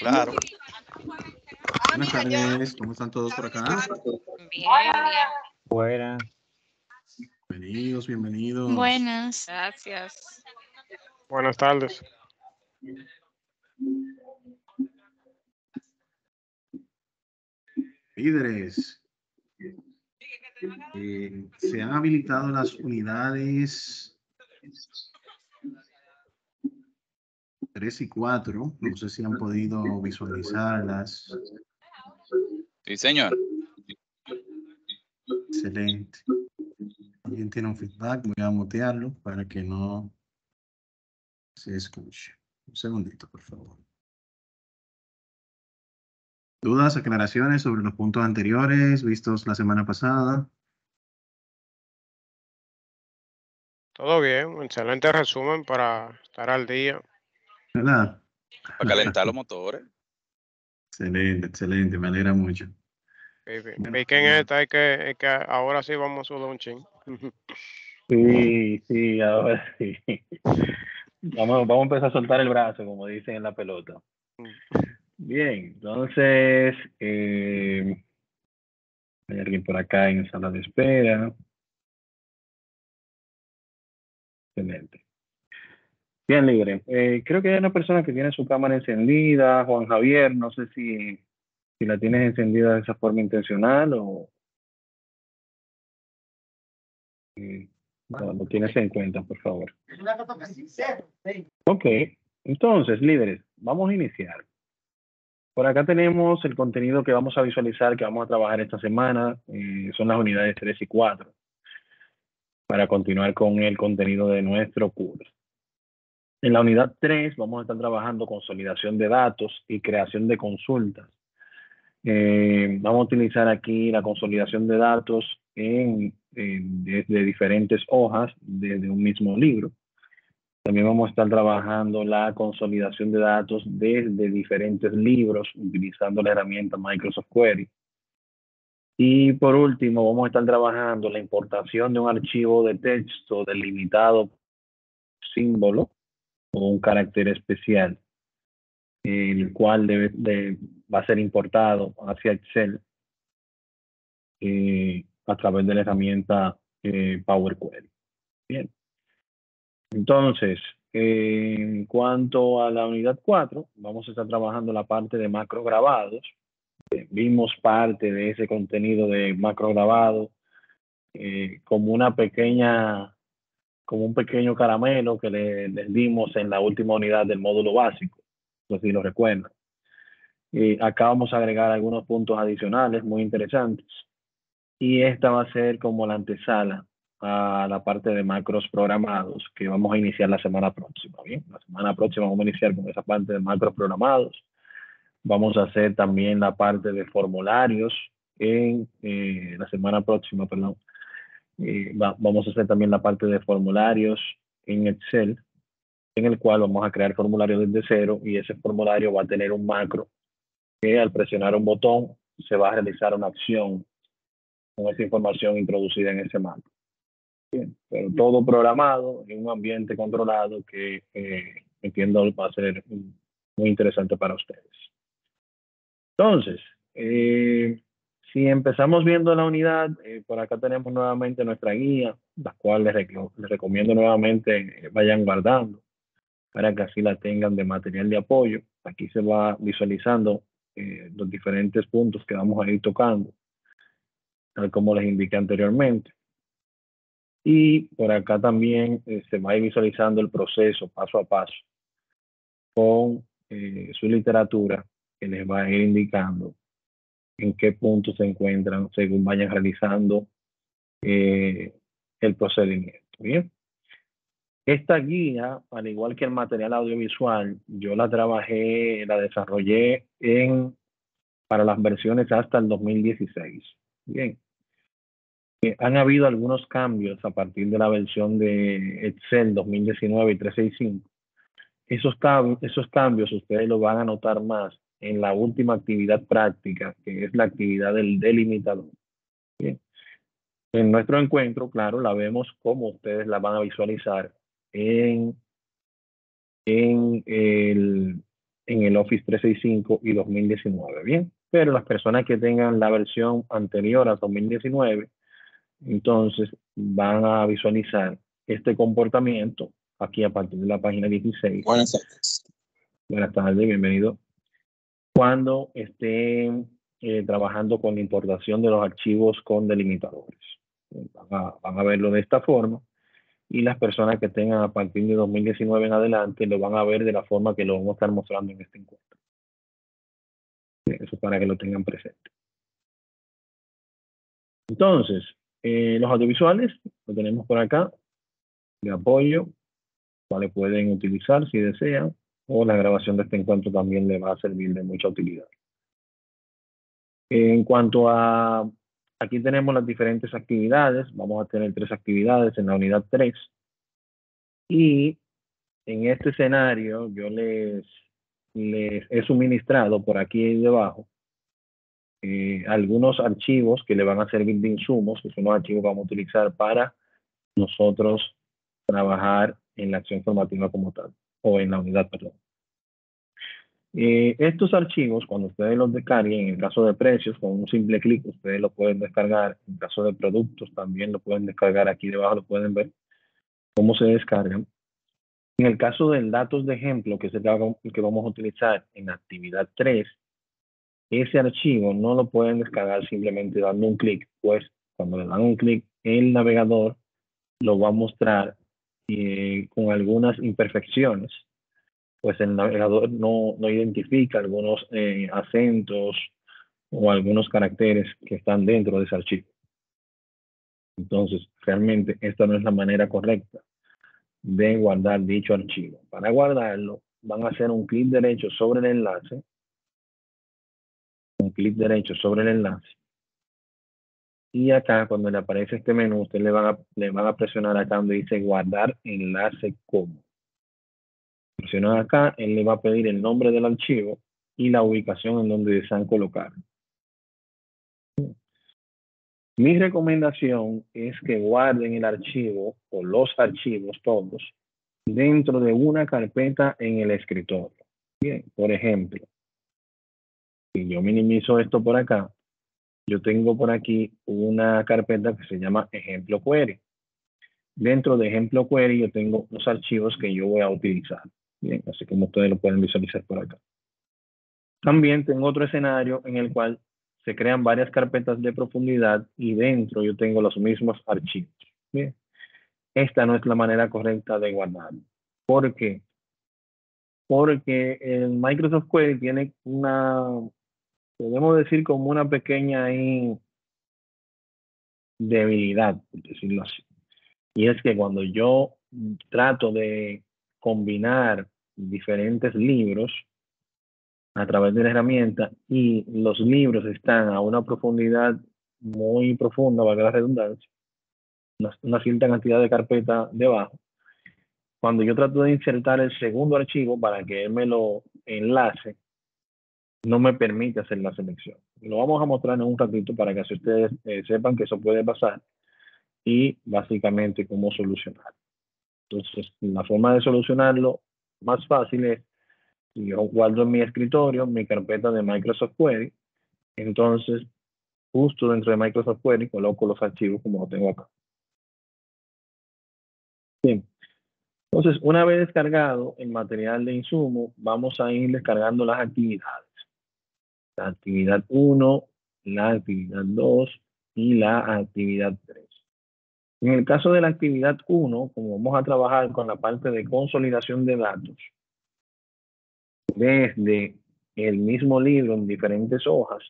Claro. Buenas tardes, ¿cómo están todos por acá? Bien, bien. Buenas. Bienvenidos, bienvenidos. Buenas. Gracias. Buenas tardes. Líderes, se han habilitado las unidades 3 y 4. No sé si han podido visualizarlas. Sí, señor. Excelente. ¿Alguien tiene un feedback? Voy a mutearlo para que no se escuche. Un segundito, por favor. ¿Dudas, aclaraciones sobre los puntos anteriores vistos la semana pasada? Todo bien, excelente resumen para estar al día. ¿Verdad? Para calentar los motores. Excelente, excelente, me alegra mucho. Piquen esta, es que ahora sí vamos a subir un chin. Sí, ahora sí. Vamos a empezar a soltar el brazo, como dicen en la pelota. Bien, entonces, hay alguien por acá en sala de espera. Excelente. Bien, libre. Creo que hay una persona que tiene su cámara encendida, Juan Javier, no sé si la tienes encendida de esa forma intencional o lo tienes en cuenta, por favor. Ok, entonces, líderes, vamos a iniciar. Por acá tenemos el contenido que vamos a visualizar, que vamos a trabajar esta semana. Son las unidades 3 y 4, para continuar con el contenido de nuestro curso. En la unidad 3 vamos a estar trabajando consolidación de datos y creación de consultas. Vamos a utilizar aquí la consolidación de datos de diferentes hojas de un mismo libro. También vamos a estar trabajando la consolidación de datos desde diferentes libros utilizando la herramienta Microsoft Query. Y por último, vamos a estar trabajando la importación de un archivo de texto delimitado por símbolo o un carácter especial, el cual va a ser importado hacia Excel a través de la herramienta Power Query. Bien. Entonces, en cuanto a la unidad 4, vamos a estar trabajando la parte de macro grabados. Vimos parte de ese contenido de macro grabado como un pequeño caramelo que les dimos en la última unidad del módulo básico, no sé si lo recuerdan. Acá vamos a agregar algunos puntos adicionales muy interesantes. Y esta va a ser como la antesala a la parte de macros programados que vamos a iniciar la semana próxima. Bien, la semana próxima vamos a iniciar con esa parte de macros programados. Vamos a hacer también la parte de formularios en la semana próxima, perdón. Vamos a hacer también la parte de formularios en Excel, en el cual vamos a crear formularios desde cero, y ese formulario va a tener un macro que al presionar un botón se va a realizar una acción con esa información introducida en ese macro. Bien, pero todo programado en un ambiente controlado que entiendo va a ser muy interesante para ustedes. Entonces, si empezamos viendo la unidad, por acá tenemos nuevamente nuestra guía, la cual les recomiendo nuevamente vayan guardando para que así la tengan de material de apoyo. Aquí se va visualizando los diferentes puntos que vamos a ir tocando, tal como les indiqué anteriormente. Y por acá también se va a ir visualizando el proceso paso a paso con su literatura, que les va a ir indicando en qué punto se encuentran según vayan realizando el procedimiento. Bien. Esta guía, al igual que el material audiovisual, yo la desarrollé para las versiones hasta el 2016. Bien. Han habido algunos cambios a partir de la versión de Excel 2019 y 365. Esos cambios ustedes los van a notar más en la última actividad práctica, que es la actividad del delimitador. Bien. En nuestro encuentro, claro, la vemos como ustedes la van a visualizar en en el Office 365 y 2019, bien. Pero las personas que tengan la versión anterior a 2019, entonces van a visualizar este comportamiento aquí a partir de la página 16. Buenas tardes. Buenas tardes, bienvenido. Cuando estén trabajando con la importación de los archivos con delimitadores. Van a verlo de esta forma, y las personas que tengan a partir de 2019 en adelante lo van a ver de la forma que lo vamos a estar mostrando en este encuentro. Eso para que lo tengan presente. Entonces, los audiovisuales lo tenemos por acá, de apoyo, cuales pueden utilizar si desean, o la grabación de este encuentro también le va a servir de mucha utilidad. En cuanto a, aquí tenemos las diferentes actividades, vamos a tener 3 actividades en la unidad 3, y en este escenario yo les he suministrado por aquí debajo algunos archivos que le van a servir de insumos, que son los archivos que vamos a utilizar para nosotros trabajar en la acción formativa como tal, o en la unidad, perdón. Estos archivos, cuando ustedes los descarguen, en el caso de precios, con un simple clic, ustedes lo pueden descargar. En caso de productos, también lo pueden descargar. Aquí debajo lo pueden ver cómo se descargan. En el caso del datos de ejemplo, que es el que vamos a utilizar en actividad 3, ese archivo no lo pueden descargar simplemente dando un clic, pues cuando le dan un clic, el navegador lo va a mostrar con algunas imperfecciones, pues el navegador no identifica algunos acentos o algunos caracteres que están dentro de ese archivo. Entonces, realmente esta no es la manera correcta de guardar dicho archivo. Para guardarlo, van a hacer un clic derecho sobre el enlace, y acá cuando le aparece este menú, ustedes le van a presionar acá donde dice guardar enlace como. Presionan acá, él le va a pedir el nombre del archivo y la ubicación en donde desean colocar. Mi recomendación es que guarden el archivo o los archivos todos dentro de una carpeta en el escritorio. Bien, por ejemplo, si yo minimizo esto por acá, yo tengo por aquí una carpeta que se llama ejemplo query. Dentro de ejemplo query yo tengo los archivos que yo voy a utilizar. Bien, así como ustedes lo pueden visualizar por acá. También tengo otro escenario en el cual se crean varias carpetas de profundidad y dentro yo tengo los mismos archivos. Bien, esta no es la manera correcta de guardarlo. ¿Por qué? Porque el Microsoft Query tiene podemos decir como una pequeña debilidad, por decirlo así. Y es que cuando yo trato de combinar diferentes libros a través de la herramienta y los libros están a una profundidad muy profunda, valga la redundancia, una cierta cantidad de carpeta debajo, cuando yo trato de insertar el segundo archivo para que él me lo enlace, no me permite hacer la selección. Lo vamos a mostrar en un ratito para que así ustedes sepan que eso puede pasar y básicamente cómo solucionarlo. Entonces, la forma de solucionarlo más fácil es, yo guardo en mi escritorio mi carpeta de Microsoft Query, entonces justo dentro de Microsoft Query coloco los archivos como lo tengo acá. Bien. Entonces, una vez descargado el material de insumo, vamos a ir descargando las actividades. La actividad 1, la actividad 2 y la actividad 3. En el caso de la actividad 1, como vamos a trabajar con la parte de consolidación de datos, desde el mismo libro en diferentes hojas,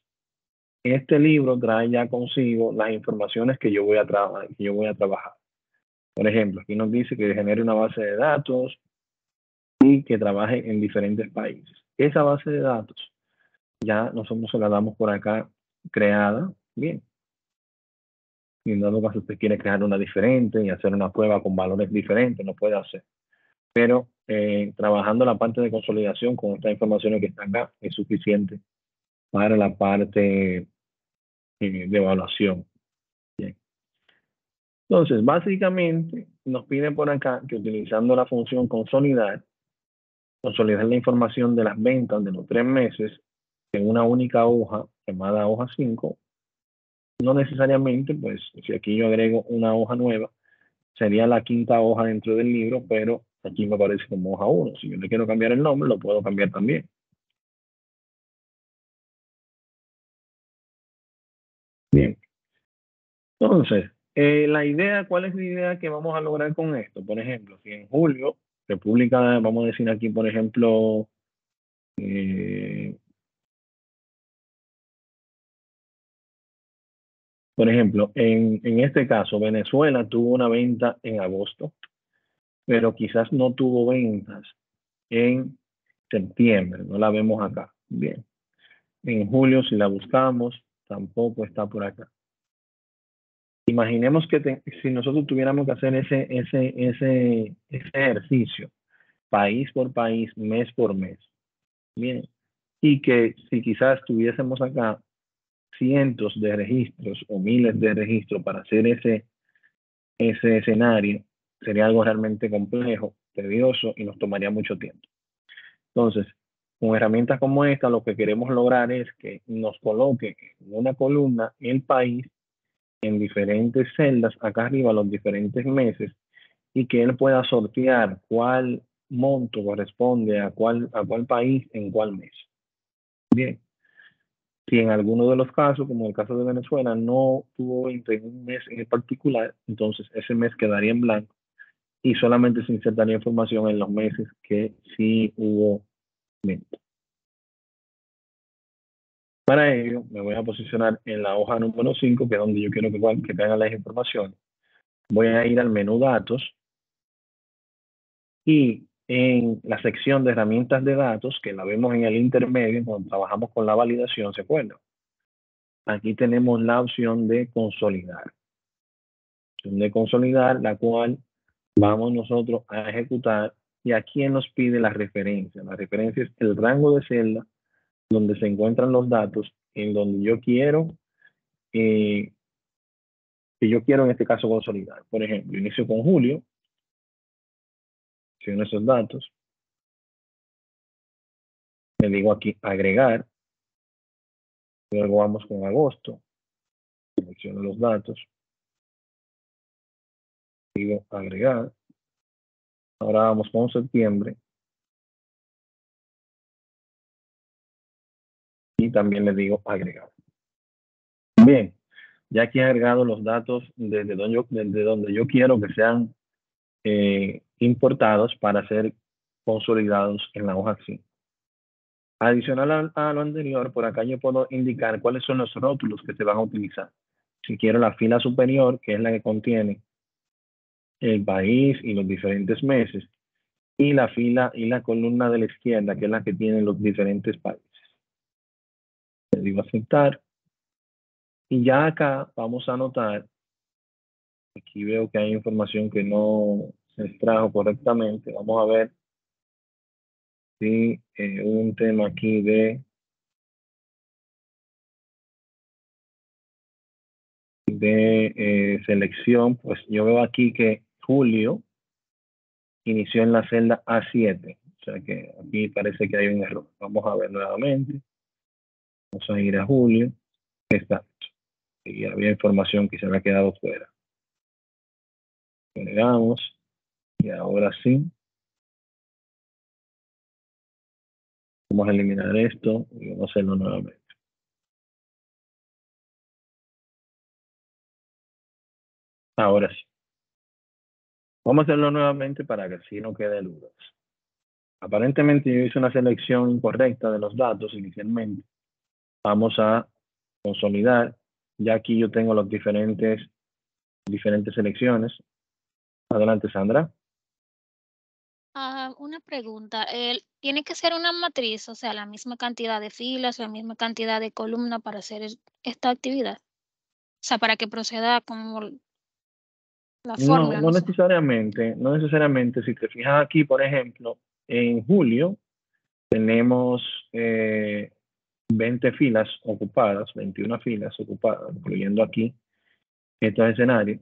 este libro trae ya consigo las informaciones que yo voy a trabajar. Por ejemplo, aquí nos dice que genere una base de datos y que trabaje en diferentes países. Esa base de datos ya nosotros se la damos por acá creada. Bien. Y en dado caso usted quiere crear una diferente y hacer una prueba con valores diferentes, lo puede hacer. Pero trabajando la parte de consolidación con estas informaciones que están acá es suficiente para la parte de evaluación. Bien. Entonces, básicamente nos pide por acá que utilizando la función consolidar, consolidar la información de las ventas de los 3 meses en una única hoja llamada hoja 5. No necesariamente, pues, si aquí yo agrego una hoja nueva, sería la 5ª hoja dentro del libro, pero aquí me aparece como hoja 1. Si yo le quiero cambiar el nombre, lo puedo cambiar también. Bien. Entonces, ¿cuál es la idea que vamos a lograr con esto? Por ejemplo, si en julio, República, vamos a decir aquí, por ejemplo, en este caso, Venezuela tuvo una venta en agosto, pero quizás no tuvo ventas en septiembre, no la vemos acá. Bien. En julio, si la buscamos, tampoco está por acá. Imaginemos que si nosotros tuviéramos que hacer ese ejercicio, país por país, mes por mes, bien, y que si quizás tuviésemos acá cientos de registros o miles de registros para hacer ese escenario, sería algo realmente complejo, tedioso y nos tomaría mucho tiempo. Entonces, con herramientas como esta, lo que queremos lograr es que nos coloque en una columna el país en diferentes celdas, acá arriba los diferentes meses, y que él pueda sortear cuál monto corresponde a cuál país en cuál mes. Bien. Si en alguno de los casos, como el caso de Venezuela, no tuvo venta en un mes en particular, entonces ese mes quedaría en blanco y solamente se insertaría información en los meses que sí hubo venta. Para ello, me voy a posicionar en la hoja número 5, que es donde yo quiero que tengan las informaciones. Voy a ir al menú Datos y en la sección de herramientas de datos, que la vemos en el intermedio, cuando trabajamos con la validación, ¿se acuerdan? Aquí tenemos la opción de consolidar. La cual vamos nosotros a ejecutar, y aquí nos pide la referencia. La referencia es el rango de celda donde se encuentran los datos en donde yo quiero en este caso consolidar. Por ejemplo, inicio con julio, selecciono esos datos, le digo aquí agregar, luego vamos con agosto, selecciono los datos, digo agregar, ahora vamos con septiembre, y también le digo agregar. Bien, ya que he agregado los datos desde donde yo quiero que sean importados para ser consolidados en la hoja 5. Adicional a lo anterior, por acá yo puedo indicar cuáles son los rótulos que se van a utilizar. Si quiero la fila superior, que es la que contiene el país y los diferentes meses, y la fila y la columna de la izquierda, que es la que tiene los diferentes países. Le digo aceptar. Y ya acá vamos a anotar, aquí veo que hay información que no se extrajo correctamente. Vamos a ver si un tema aquí de selección, pues yo veo aquí que julio inició en la celda A7, o sea que aquí parece que hay un error. Vamos a ver nuevamente, vamos a ir a julio, exacto, y había información que se había quedado fuera. Agregamos, y ahora sí, vamos a eliminar esto y vamos a hacerlo nuevamente. Ahora sí. Vamos a hacerlo nuevamente para que así no quede dudas. Aparentemente yo hice una selección incorrecta de los datos inicialmente. Vamos a consolidar. Ya aquí yo tengo las diferentes selecciones. Adelante, Sandra. Una pregunta. ¿Tiene que ser una matriz, o sea, la misma cantidad de filas, la misma cantidad de columnas para hacer esta actividad? O sea, para que proceda como la fórmula, No no sé. necesariamente. No necesariamente. Si te fijas aquí, por ejemplo, en julio tenemos 20 filas ocupadas, 21 filas ocupadas, incluyendo aquí estos escenarios.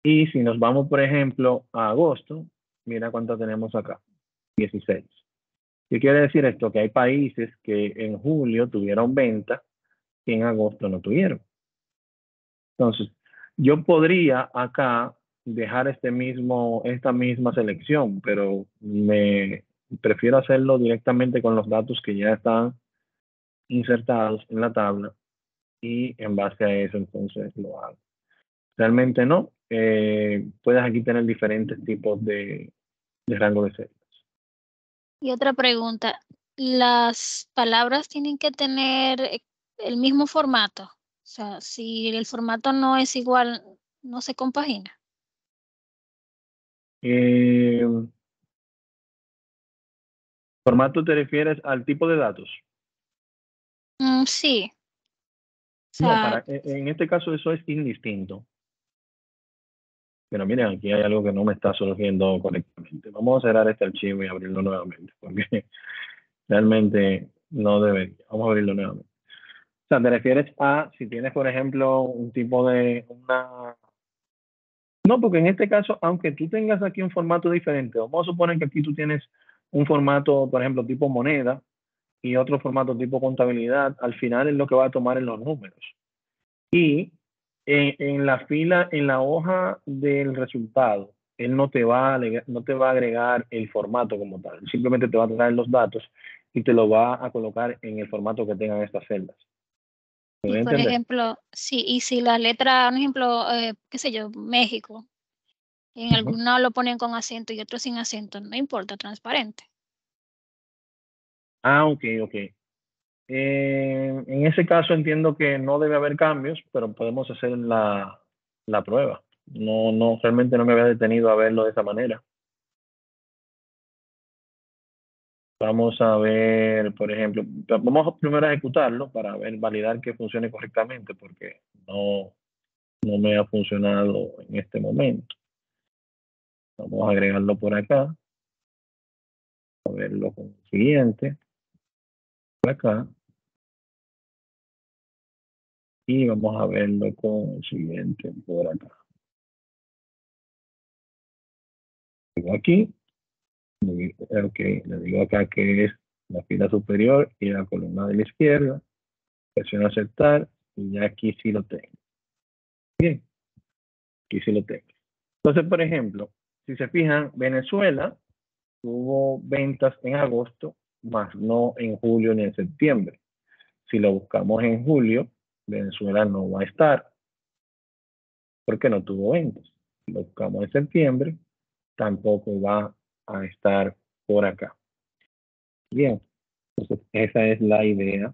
Y si nos vamos, por ejemplo, a agosto, mira cuánto tenemos acá, 16. ¿Qué quiere decir esto? Que hay países que en julio tuvieron venta y en agosto no tuvieron. Entonces, yo podría acá dejar esta misma selección, pero me prefiero hacerlo directamente con los datos que ya están insertados en la tabla y en base a eso entonces lo hago. Realmente no. Puedes aquí tener diferentes tipos de rango de celdas. Y otra pregunta, ¿las palabras tienen que tener el mismo formato? O sea, si el formato no es igual, no se compagina. ¿Formato te refieres al tipo de datos? Sí. O No, sea, en este caso eso es indistinto. Pero miren, aquí hay algo que no me está surgiendo correctamente. Vamos a cerrar este archivo y abrirlo nuevamente, porque realmente no debería. Vamos a abrirlo nuevamente. O sea, te refieres a si tienes, por ejemplo, un tipo de una... No, porque en este caso, aunque tú tengas aquí un formato diferente, vamos a suponer que aquí tú tienes un formato, por ejemplo, tipo moneda y otro formato tipo contabilidad, al final es lo que va a tomar en los números. Y en la fila, en la hoja del resultado, él no te va a agregar el formato como tal. Simplemente te va a traer los datos y te lo va a colocar en el formato que tengan estas celdas. ¿Me y voy a por entender? ejemplo, sí, y si la letra, un ejemplo, qué sé yo, México, en algunos lo ponen con acento y otros sin acento, no importa, transparente. Ah, ok, ok. En ese caso entiendo que no debe haber cambios, pero podemos hacer la prueba. No, realmente no me había detenido a verlo de esa manera. Vamos a ver, por ejemplo, vamos primero a ejecutarlo para ver, validar que funcione correctamente, porque no me ha funcionado en este momento. Vamos a agregarlo por acá, a verlo con el siguiente, por acá, y vamos a verlo con el siguiente por acá. Digo aquí, ok, le digo acá que es la fila superior y la columna de la izquierda, presiono aceptar y ya aquí sí lo tengo. Bien, aquí sí lo tengo. Entonces, por ejemplo, si se fijan, Venezuela tuvo ventas en agosto, más no en julio ni en septiembre. Si lo buscamos en julio, Venezuela no va a estar porque no tuvo ventas. Si lo buscamos en septiembre, tampoco va a estar por acá. Bien, entonces esa es la idea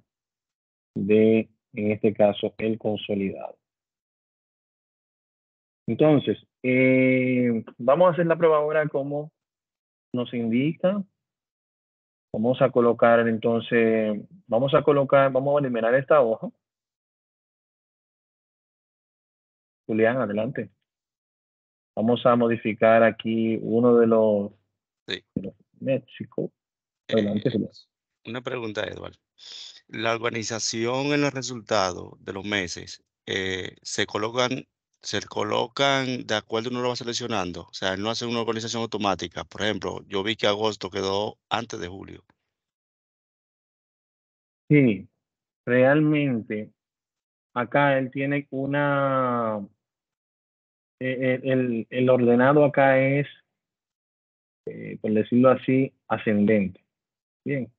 de, en este caso, el consolidado. Entonces, vamos a hacer la prueba ahora como nos indica. Vamos a colocar entonces, vamos a eliminar esta hoja. Julián, adelante. Vamos a modificar aquí uno de los Sí. México. Adelante, Julián. Una pregunta, Edward. La organización en los resultados de los meses se colocan de acuerdo a uno lo va seleccionando. O sea, no hace una organización automática. Por ejemplo, yo vi que agosto quedó antes de julio. Sí, realmente acá él tiene el ordenado acá es, por decirlo así, ascendente. Bien,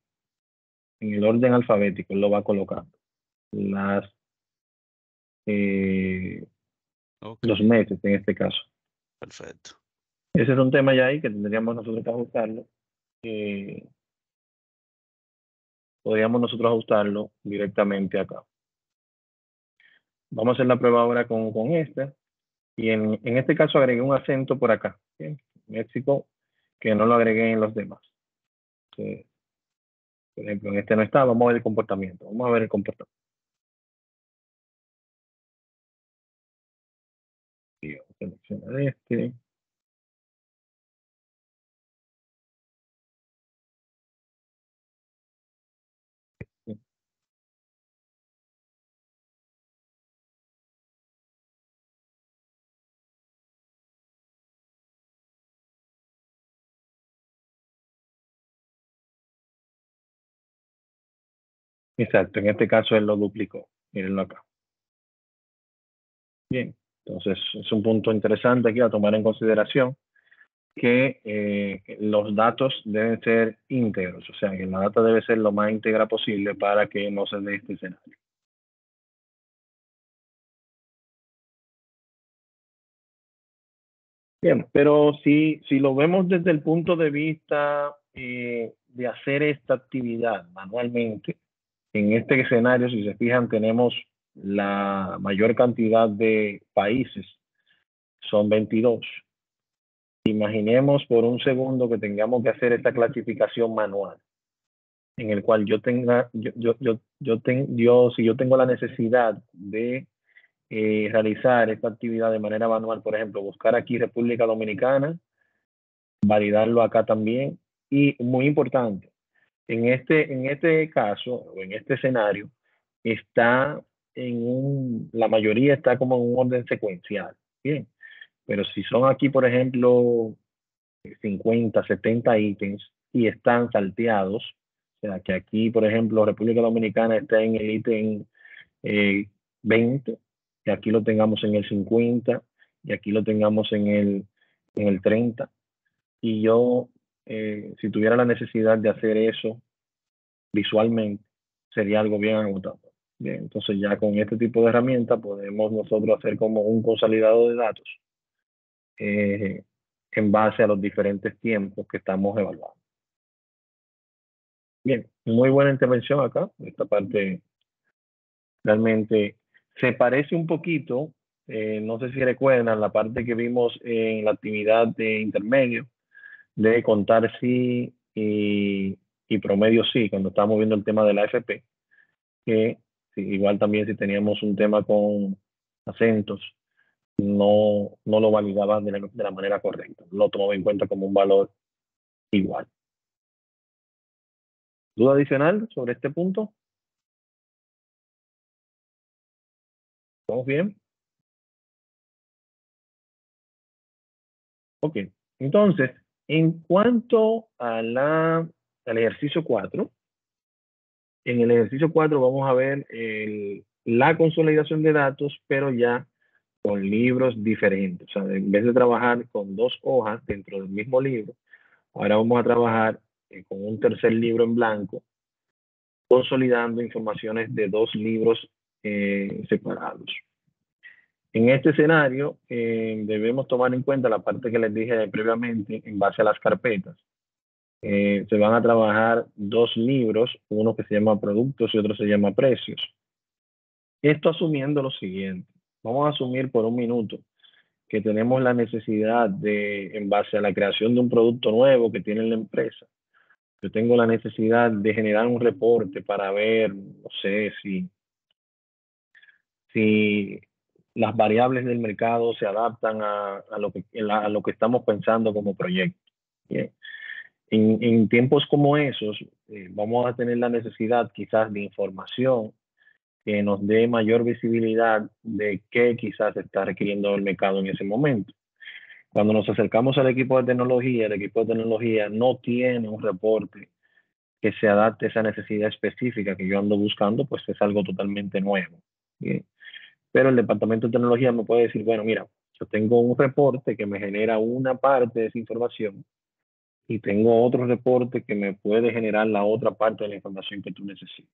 en el orden alfabético él lo va colocando. Las, Ok, los meses en este caso. perfecto. Ese es un tema ya ahí que tendríamos nosotros que ajustarlo. Podríamos nosotros ajustarlo directamente acá. Vamos a hacer la prueba ahora con esta. Y en este caso agregué un acento por acá. ¿Bien? México, que no lo agregué en los demás. Por ejemplo, en este no está. Vamos a ver el comportamiento. Vamos a ver el comportamiento. Y vamos a seleccionar este. Exacto, en este caso él lo duplicó. Mírenlo acá. Bien, entonces es un punto interesante aquí a tomar en consideración que los datos deben ser íntegros, o sea, que la data debe ser lo más íntegra posible para que no se dé este escenario. Bien, pero si lo vemos desde el punto de vista de hacer esta actividad manualmente, en este escenario, si se fijan, tenemos la mayor cantidad de países, son 22. Imaginemos por un segundo que tengamos que hacer esta clasificación manual, en el cual yo tenga, si yo tengo la necesidad de realizar esta actividad de manera manual, por ejemplo, buscar aquí República Dominicana, validarlo acá también, y muy importante, en este caso, o en este escenario, está la mayoría está como en un orden secuencial, bien, pero si son aquí, por ejemplo, 50, 70 ítems y están salteados, o sea, que aquí, por ejemplo, República Dominicana está en el ítem 20, y aquí lo tengamos en el 50, y aquí lo tengamos en el 30, y yo, si tuviera la necesidad de hacer eso visualmente, sería algo bien agotador. Bien, entonces ya con este tipo de herramienta podemos nosotros hacer como un consolidado de datos en base a los diferentes tiempos que estamos evaluando. Bien, muy buena intervención acá. Esta parte realmente se parece un poquito, no sé si recuerdan la parte que vimos en la actividad de intermedio, de contar sí y promedio sí, cuando estábamos viendo el tema de la AFP, que sí, igual también si teníamos un tema con acentos, no lo validaba de la manera correcta, lo tomaba en cuenta como un valor igual. ¿Duda adicional sobre este punto? ¿Estamos bien? Ok, entonces, en cuanto al ejercicio 4, en el ejercicio 4 vamos a ver la consolidación de datos, pero ya con libros diferentes. O sea, en vez de trabajar con 2 hojas dentro del mismo libro, ahora vamos a trabajar con un tercer libro en blanco, consolidando informaciones de 2 libros separados. En este escenario, debemos tomar en cuenta la parte que les dije previamente en base a las carpetas. Se van a trabajar 2 libros, uno que se llama productos y otro se llama precios. Esto asumiendo lo siguiente. Vamos a asumir por un minuto que tenemos la necesidad de, en base a la creación de un producto nuevo que tiene la empresa, yo tengo la necesidad de generar un reporte para ver, no sé, si las variables del mercado se adaptan a lo que estamos pensando como proyecto. Bien. En tiempos como esos, vamos a tener la necesidad quizás de información que nos dé mayor visibilidad de qué quizás está requiriendo el mercado en ese momento. Cuando nos acercamos al equipo de tecnología, el equipo de tecnología no tiene un reporte que se adapte a esa necesidad específica que yo ando buscando, pues es algo totalmente nuevo. ¿Bien? Pero el departamento de tecnología me puede decir, bueno, mira, yo tengo un reporte que me genera una parte de esa información y tengo otro reporte que me puede generar la otra parte de la información que tú necesitas.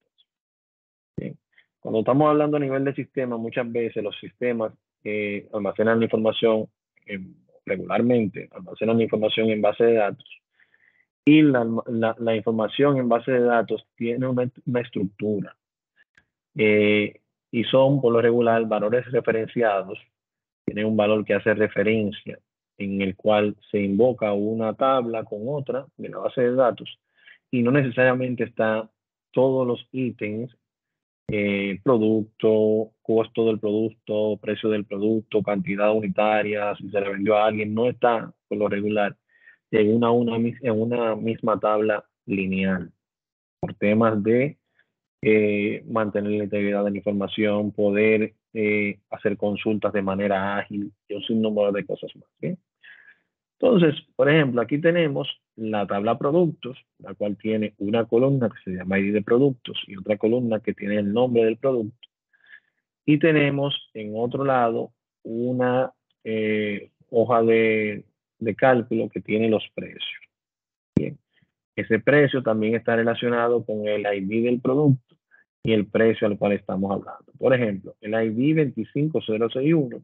Bien. Cuando estamos hablando a nivel de sistema, muchas veces los sistemas almacenan la información regularmente, almacenan la información en base de datos, y la información en base de datos tiene una estructura, y son por lo regular valores referenciados. Tiene un valor que hace referencia, en el cual se invoca una tabla con otra de la base de datos, y no necesariamente está todos los ítems, producto, costo del producto, precio del producto, cantidad unitaria, si se le vendió a alguien, no está por lo regular en una misma tabla lineal, por temas de mantener la integridad de la información, poder hacer consultas de manera ágil y un sinnúmero de cosas más. ¿Sí? Entonces, por ejemplo, aquí tenemos la tabla productos, la cual tiene una columna que se llama ID de productos y otra columna que tiene el nombre del producto. Y tenemos en otro lado una hoja de cálculo que tiene los precios. Bien. Ese precio también está relacionado con el ID del producto y el precio al cual estamos hablando. Por ejemplo, el ID 25061,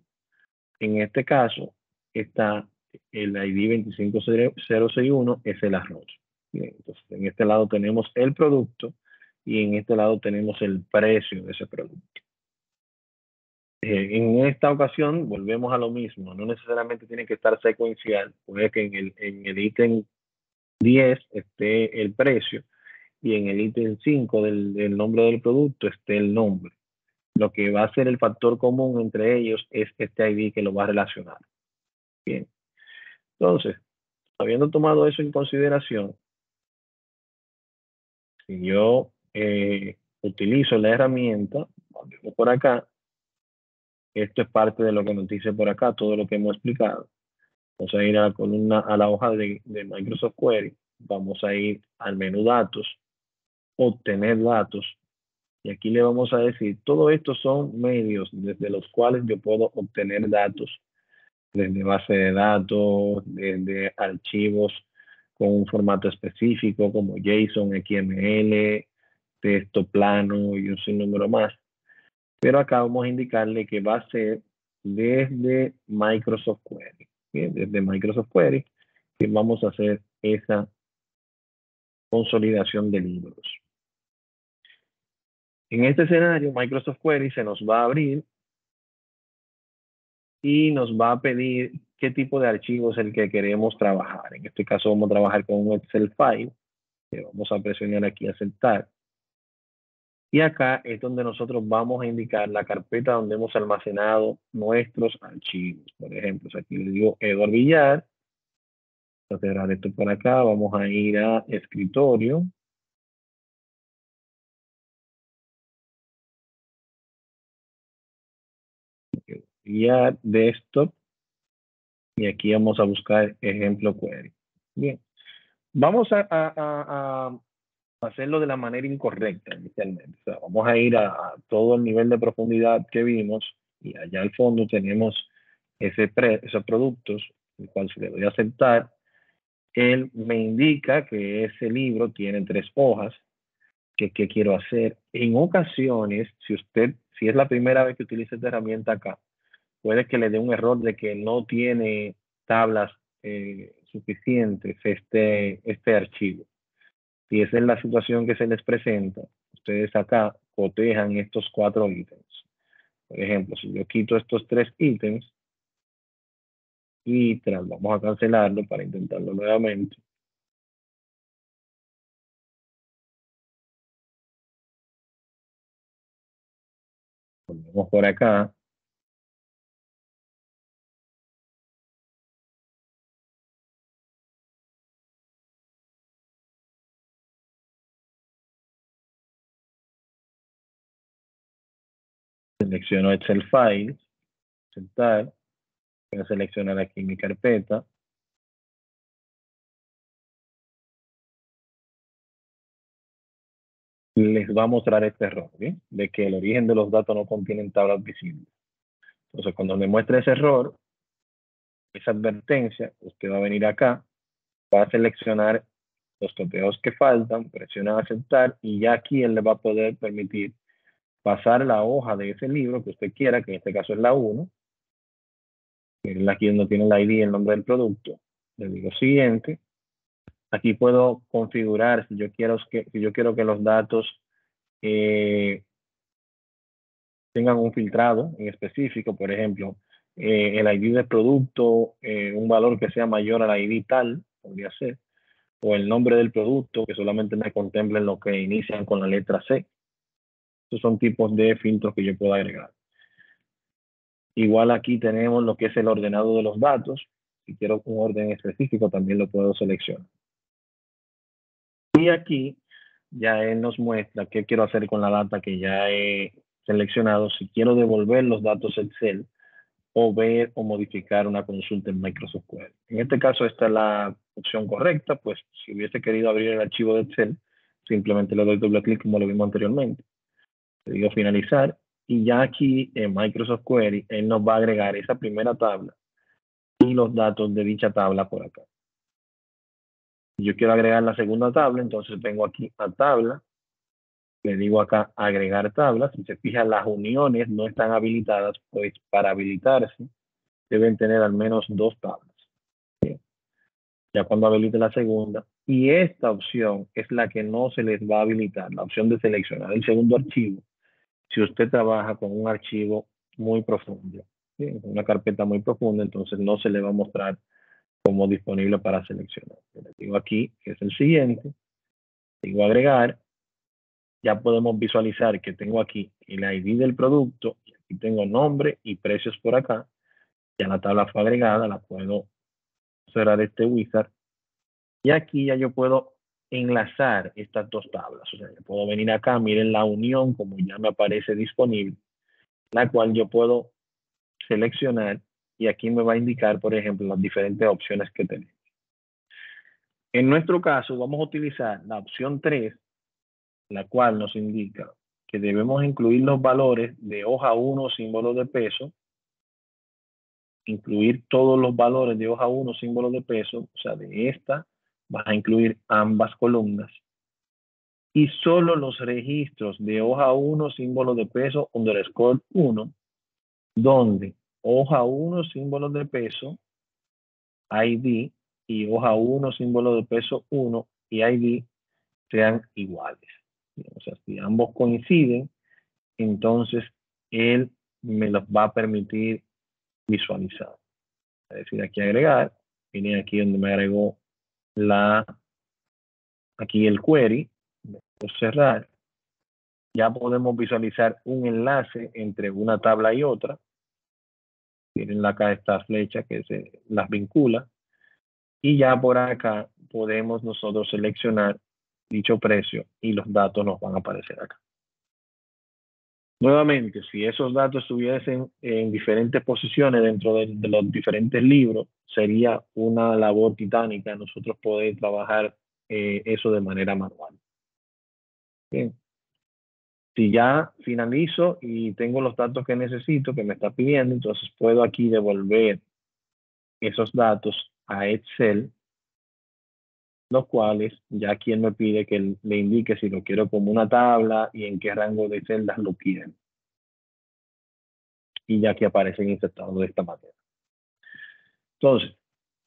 en este caso está el ID 25061, es el arroz. Bien, entonces, en este lado tenemos el producto y en este lado tenemos el precio de ese producto. En esta ocasión volvemos a lo mismo, no necesariamente tiene que estar secuencial, puede que en el ítem 10 esté el precio y en el ítem 5 del nombre del producto esté el nombre. Lo que va a ser el factor común entre ellos es este ID que lo va a relacionar. Bien. Entonces, habiendo tomado eso en consideración, si yo utilizo la herramienta, vamos por acá, esto es parte de lo que nos dice por acá, todo lo que hemos explicado. Vamos a ir a la columna, a la hoja de Microsoft Query, vamos a ir al menú datos, obtener datos, y aquí le vamos a decir, todo esto son medios desde los cuales yo puedo obtener datos, desde base de datos, desde archivos con un formato específico como JSON, XML, texto plano y un sinnúmero más. Pero acá vamos a indicarle que va a ser desde Microsoft Query. Bien, desde Microsoft Query que vamos a hacer esa consolidación de libros. En este escenario, Microsoft Query se nos va a abrir y nos va a pedir qué tipo de archivo es el que queremos trabajar. En este caso vamos a trabajar con un Excel file, que vamos a presionar aquí aceptar. Y acá es donde nosotros vamos a indicar la carpeta donde hemos almacenado nuestros archivos. Por ejemplo, aquí le digo Eduardo Villar. Voy a cerrar esto por acá. Vamos a ir a escritorio. Villar, desktop. Y aquí vamos a buscar ejemplo query. Bien. Vamos a hacerlo de la manera incorrecta inicialmente. O sea, vamos a ir a todo el nivel de profundidad que vimos y allá al fondo tenemos esos productos, el cual si le doy a aceptar, él me indica que ese libro tiene 3 hojas. ¿Qué quiero hacer? En ocasiones, si es la primera vez que utiliza esta herramienta acá, puede que le dé un error de que no tiene tablas suficientes este archivo. Si esa es la situación que se les presenta, ustedes acá cotejan estos 4 ítems. Por ejemplo, si yo quito estos 3 ítems y vamos a cancelarlo para intentarlo nuevamente. Ponemos por acá. Selecciono Excel Files, aceptar. Voy a seleccionar aquí mi carpeta. Les va a mostrar este error, ¿bien? De que el origen de los datos no contienen tablas visibles. Entonces, cuando me muestre ese error, esa advertencia, usted va a venir acá, va a seleccionar los coteos que faltan, presiona aceptar y ya aquí él le va a poder permitir pasar la hoja de ese libro que usted quiera, que en este caso es la 1, que es aquí donde tiene el ID y el nombre del producto. Le digo siguiente. Aquí puedo configurar si yo quiero que los datos tengan un filtrado en específico, por ejemplo, el ID del producto, un valor que sea mayor al ID tal, podría ser, o el nombre del producto, que solamente me contemplen lo que inician con la letra C. Estos son tipos de filtros que yo puedo agregar. Igual aquí tenemos lo que es el ordenado de los datos. Si quiero un orden específico, también lo puedo seleccionar. Y aquí ya él nos muestra qué quiero hacer con la data que ya he seleccionado. Si quiero devolver los datos Excel, o ver o modificar una consulta en Microsoft Query. En este caso, esta es la opción correcta, pues si hubiese querido abrir el archivo de Excel, simplemente le doy doble clic como lo vimos anteriormente. Le digo finalizar y ya aquí en Microsoft Query, él nos va a agregar esa primera tabla y los datos de dicha tabla por acá. Si yo quiero agregar la segunda tabla, entonces vengo aquí a tabla, le digo acá agregar tablas. Si se fijan, las uniones no están habilitadas, pues para habilitarse deben tener al menos 2 tablas. Bien. Ya cuando habilite la segunda, y esta opción es la que no se les va a habilitar, la opción de seleccionar el segundo archivo, si usted trabaja con un archivo muy profundo, ¿sí? Una carpeta muy profunda, entonces no se le va a mostrar como disponible para seleccionar. Le digo aquí, que es el siguiente, digo agregar, ya podemos visualizar que tengo aquí el ID del producto, y aquí tengo nombre y precios por acá, ya la tabla fue agregada, la puedo cerrar este wizard, y aquí ya yo puedo enlazar estas 2 tablas, o sea, yo puedo venir acá, miren la unión como ya me aparece disponible, la cual yo puedo seleccionar y aquí me va a indicar, por ejemplo, las diferentes opciones que tenemos. En nuestro caso, vamos a utilizar la opción 3, la cual nos indica que debemos incluir los valores de hoja 1, símbolo de peso, incluir todos los valores de hoja 1, símbolo de peso, o sea, de esta vas a incluir ambas columnas, y solo los registros de hoja 1, símbolo de peso, underscore 1, donde hoja 1, símbolo de peso, ID, y hoja 1, símbolo de peso 1 y ID sean iguales. O sea, si ambos coinciden, entonces él me los va a permitir visualizar. Es decir, aquí agregar, viene aquí donde me agregó aquí el query, cerrar. Ya podemos visualizar un enlace entre una tabla y otra. Tienen acá esta flecha que se las vincula. Y ya por acá podemos nosotros seleccionar dicho precio y los datos nos van a aparecer acá. Nuevamente, si esos datos estuviesen en diferentes posiciones dentro de los diferentes libros, sería una labor titánica nosotros poder trabajar eso de manera manual. Bien. Si ya finalizo y tengo los datos que necesito, que me está pidiendo, entonces puedo aquí devolver esos datos a Excel, los cuales ya quien me pide que le indique si lo quiero como una tabla y en qué rango de celdas lo quieren. Y ya que aparecen insertados de esta manera. Entonces,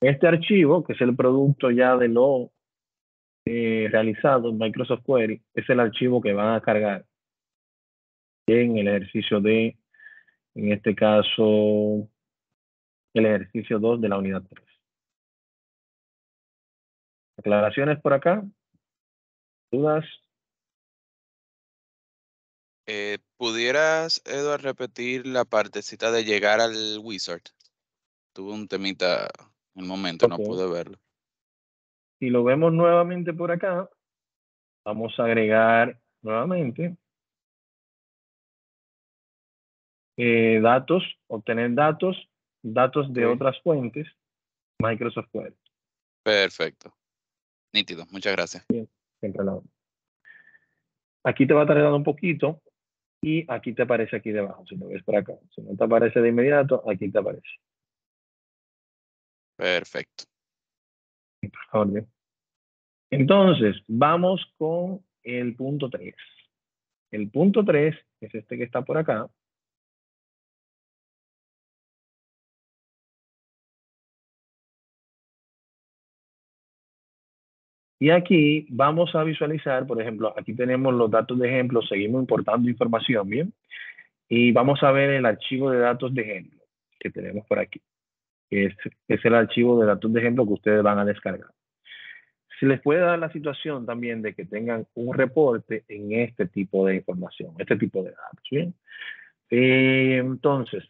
este archivo, que es el producto ya de lo realizado en Microsoft Query, es el archivo que van a cargar en el ejercicio de, en este caso, el ejercicio 2 de la unidad 3. ¿Aclaraciones por acá? ¿Dudas? ¿Pudieras, Edward, repetir la partecita de llegar al wizard? Tuve un temita en el momento, no Ok. pude verlo. Si lo vemos nuevamente por acá, vamos a agregar nuevamente datos, obtener datos de Ok. otras fuentes, Microsoft Query. Perfecto. Nítido, muchas gracias. Siempre la... Aquí te va a tardar un poquito y aquí te aparece aquí debajo, si lo ves por acá. Si no te aparece de inmediato, aquí te aparece. Perfecto. Por favor, bien. Entonces, vamos con el punto 3. El punto 3 es este que está por acá. Y aquí vamos a visualizar, por ejemplo, aquí tenemos los datos de ejemplo, seguimos importando información, ¿bien? Y vamos a ver el archivo de datos de ejemplo que tenemos por aquí. Es el archivo de datos de ejemplo que ustedes van a descargar. Se les puede dar la situación también de que tengan un reporte en este tipo de información, este tipo de datos, ¿bien? Entonces,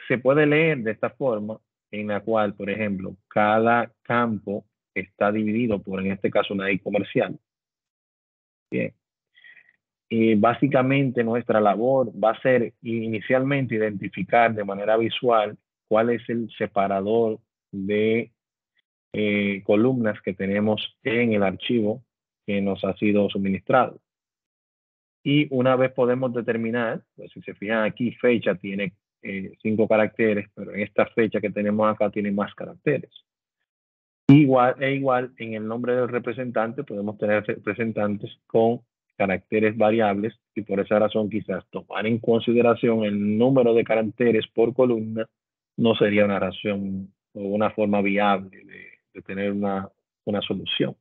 se puede leer de esta forma, en la cual, por ejemplo, cada campo está dividido por, en este caso, una I comercial. Bien. Básicamente nuestra labor va a ser inicialmente identificar de manera visual cuál es el separador de columnas que tenemos en el archivo que nos ha sido suministrado. Y una vez podemos determinar, pues si se fijan aquí, fecha tiene 5 caracteres, pero en esta fecha que tenemos acá tiene más caracteres. Igual en el nombre del representante podemos tener representantes con caracteres variables y por esa razón quizás tomar en consideración el número de caracteres por columna no sería una razón o una forma viable de tener una solución.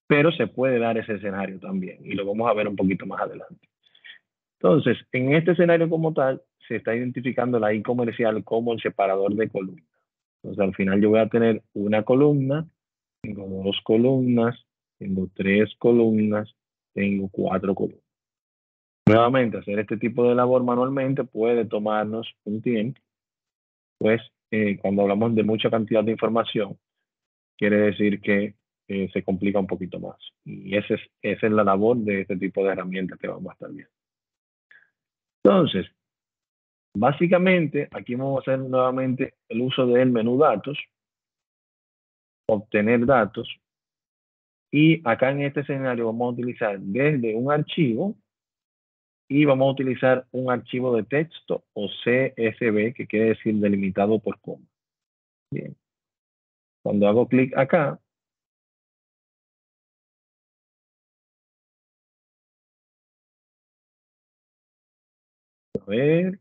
Pero se puede dar ese escenario también y lo vamos a ver un poquito más adelante. Entonces, en este escenario como tal, se está identificando la I comercial como el separador de columnas. Entonces, al final yo voy a tener una columna, tengo 2 columnas, tengo 3 columnas, tengo 4 columnas. Nuevamente, hacer este tipo de labor manualmente puede tomarnos un tiempo, pues cuando hablamos de mucha cantidad de información, quiere decir que se complica un poquito más. Y esa es la labor de este tipo de herramientas que vamos a estar viendo. Entonces, básicamente, aquí vamos a hacer nuevamente el uso del menú datos, obtener datos, y acá en este escenario vamos a utilizar desde un archivo y vamos a utilizar un archivo de texto o CSV, que quiere decir delimitado por coma. Bien. Cuando hago clic acá, a ver,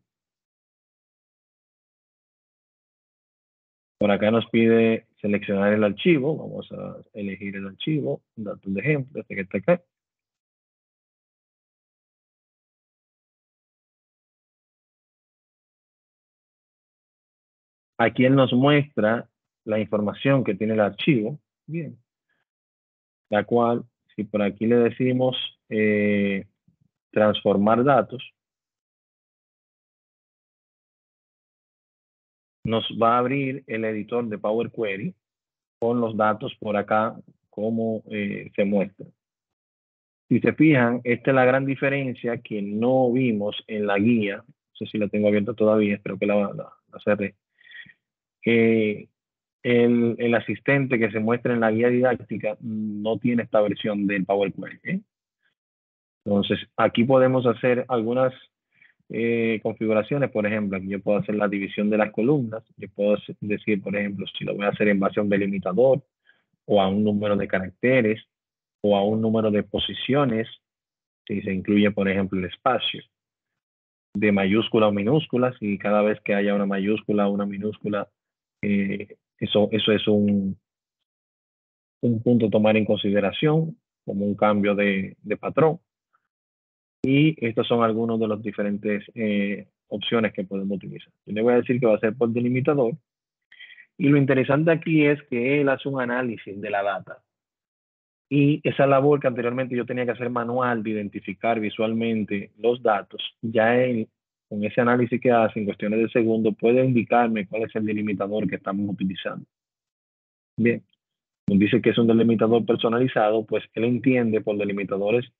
por acá nos pide seleccionar el archivo. Vamos a elegir el archivo, datos de ejemplo, este que está acá. Aquí él nos muestra la información que tiene el archivo. Bien. La cual, si por aquí le decimos transformar datos, nos va a abrir el editor de Power Query con los datos por acá como se muestra. Si se fijan, esta es la gran diferencia que no vimos en la guía. No sé si la tengo abierta todavía, espero que la cerré. El asistente que se muestra en la guía didáctica no tiene esta versión del Power Query. Entonces, aquí podemos hacer algunas configuraciones. Por ejemplo, aquí yo puedo hacer la división de las columnas. Yo puedo decir, por ejemplo, si lo voy a hacer en base a un delimitador o a un número de caracteres o a un número de posiciones, si se incluye, por ejemplo, el espacio de mayúscula o minúscula. Si cada vez que haya una mayúscula o una minúscula, eso es un punto a tomar en consideración como un cambio de patrón. Y estos son algunos de los diferentes opciones que podemos utilizar. Yo le voy a decir que va a ser por delimitador. Y lo interesante aquí es que él hace un análisis de la data. Y esa labor que anteriormente yo tenía que hacer manual de identificar visualmente los datos, ya él, con ese análisis que hace en cuestiones de segundos, puede indicarme cuál es el delimitador que estamos utilizando. Bien, nos dice que es un delimitador personalizado, pues él entiende por delimitadores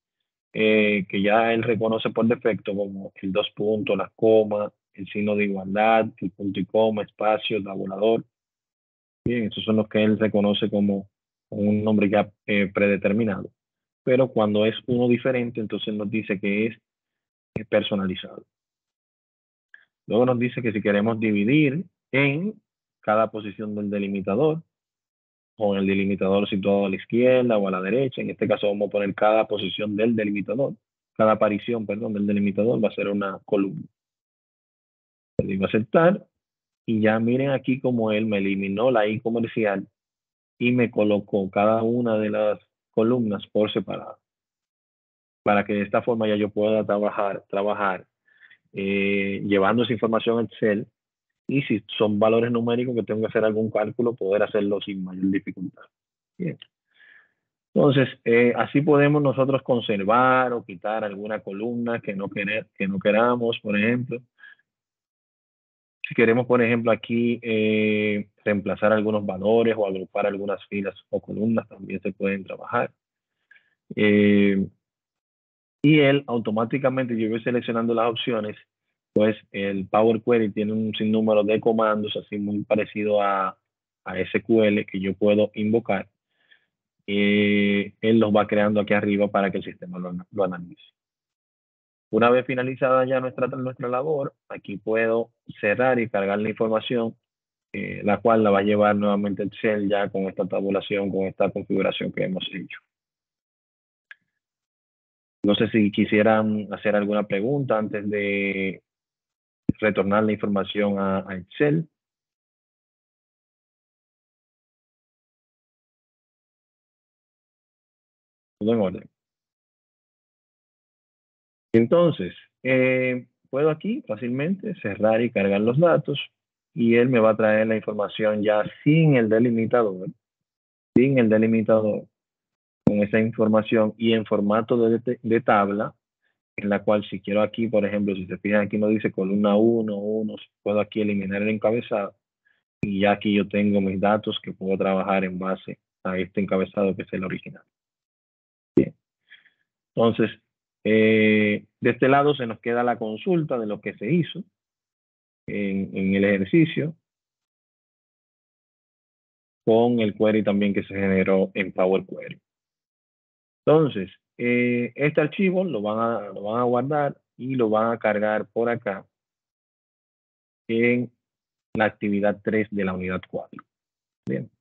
que ya él reconoce por defecto, como el 2 puntos, la coma, el signo de igualdad, el punto y coma, espacio, tabulador. Bien, esos son los que él reconoce como un nombre ya predeterminado. Pero cuando es uno diferente, entonces nos dice que es personalizado. Luego nos dice que si queremos dividir en cada posición del delimitador, con el delimitador situado a la izquierda o a la derecha, en este caso vamos a poner cada posición del delimitador, cada aparición, perdón, del delimitador va a ser una columna. Le digo aceptar y ya miren aquí como él me eliminó la I comercial y me colocó cada una de las columnas por separado, para que de esta forma ya yo pueda trabajar llevando esa información a Excel, y si son valores numéricos que tengo que hacer algún cálculo, poder hacerlo sin mayor dificultad. Bien. Entonces, así podemos nosotros conservar o quitar alguna columna que no queramos, por ejemplo. Si queremos, por ejemplo, aquí reemplazar algunos valores o agrupar algunas filas o columnas, también se pueden trabajar. Y él automáticamente, yo voy seleccionando las opciones pues el Power Query tiene un sinnúmero de comandos así muy parecido a SQL que yo puedo invocar. Él los va creando aquí arriba para que el sistema lo analice. Una vez finalizada ya nuestra labor, aquí puedo cerrar y cargar la información, la cual la va a llevar nuevamente Excel ya con esta tabulación, con esta configuración que hemos hecho. No sé si quisieran hacer alguna pregunta antes de retornar la información a Excel. Todo en orden. Entonces, puedo aquí fácilmente cerrar y cargar los datos y él me va a traer la información ya sin el delimitador, con esa información y en formato de tabla, en la cual si quiero aquí, por ejemplo, si se fijan aquí no dice columna 1, puedo aquí eliminar el encabezado y ya aquí yo tengo mis datos que puedo trabajar en base a este encabezado que es el original. Bien. Entonces, de este lado se nos queda la consulta de lo que se hizo en el ejercicio con el query también que se generó en Power Query. Entonces, este archivo lo van a guardar y lo van a cargar por acá en la actividad 3 de la unidad 4. Bien.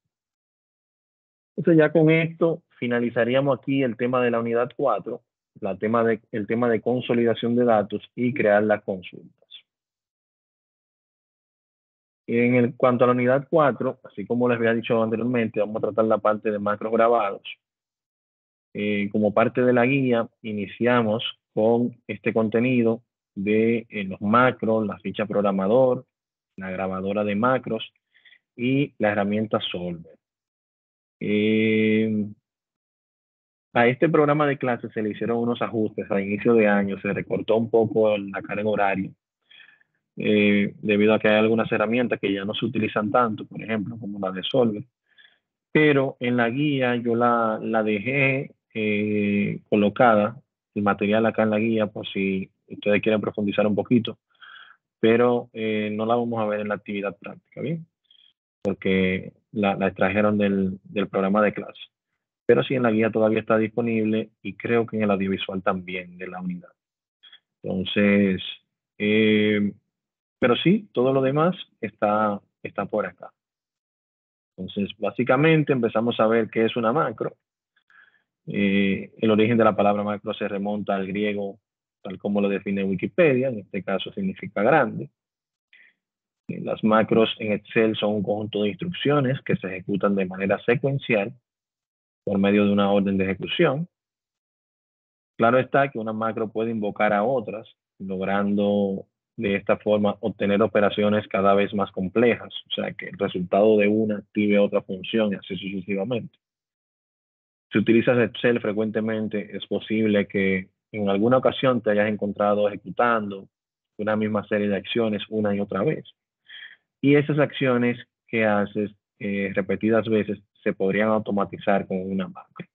Entonces ya con esto finalizaríamos aquí el tema de la unidad 4, el tema de consolidación de datos y crear las consultas. En cuanto a la unidad 4, así como les había dicho anteriormente, vamos a tratar la parte de macros grabados. Como parte de la guía, iniciamos con este contenido de los macros, la ficha programador, la grabadora de macros y la herramienta Solver. A este programa de clases se le hicieron unos ajustes a inicio de año, se recortó un poco la carga horaria, debido a que hay algunas herramientas que ya no se utilizan tanto, por ejemplo, como la de Solver. Pero en la guía yo la dejé colocada, el material acá en la guía, por si ustedes quieren profundizar un poquito, pero no la vamos a ver en la actividad práctica, ¿bien? Porque la extrajeron del programa de clase. Pero sí en la guía todavía está disponible y creo que en el audiovisual también de la unidad. Entonces, pero sí, todo lo demás está por acá. Entonces, básicamente empezamos a ver qué es una macro. El origen de la palabra macro se remonta al griego, tal como lo define Wikipedia, en este caso significa grande. Las macros en Excel son un conjunto de instrucciones que se ejecutan de manera secuencial por medio de una orden de ejecución. Claro está que una macro puede invocar a otras, logrando de esta forma obtener operaciones cada vez más complejas, o sea que el resultado de una active otra función y así sucesivamente. Si utilizas Excel frecuentemente, es posible que en alguna ocasión te hayas encontrado ejecutando una misma serie de acciones una y otra vez. Y esas acciones que haces repetidas veces se podrían automatizar con una macro.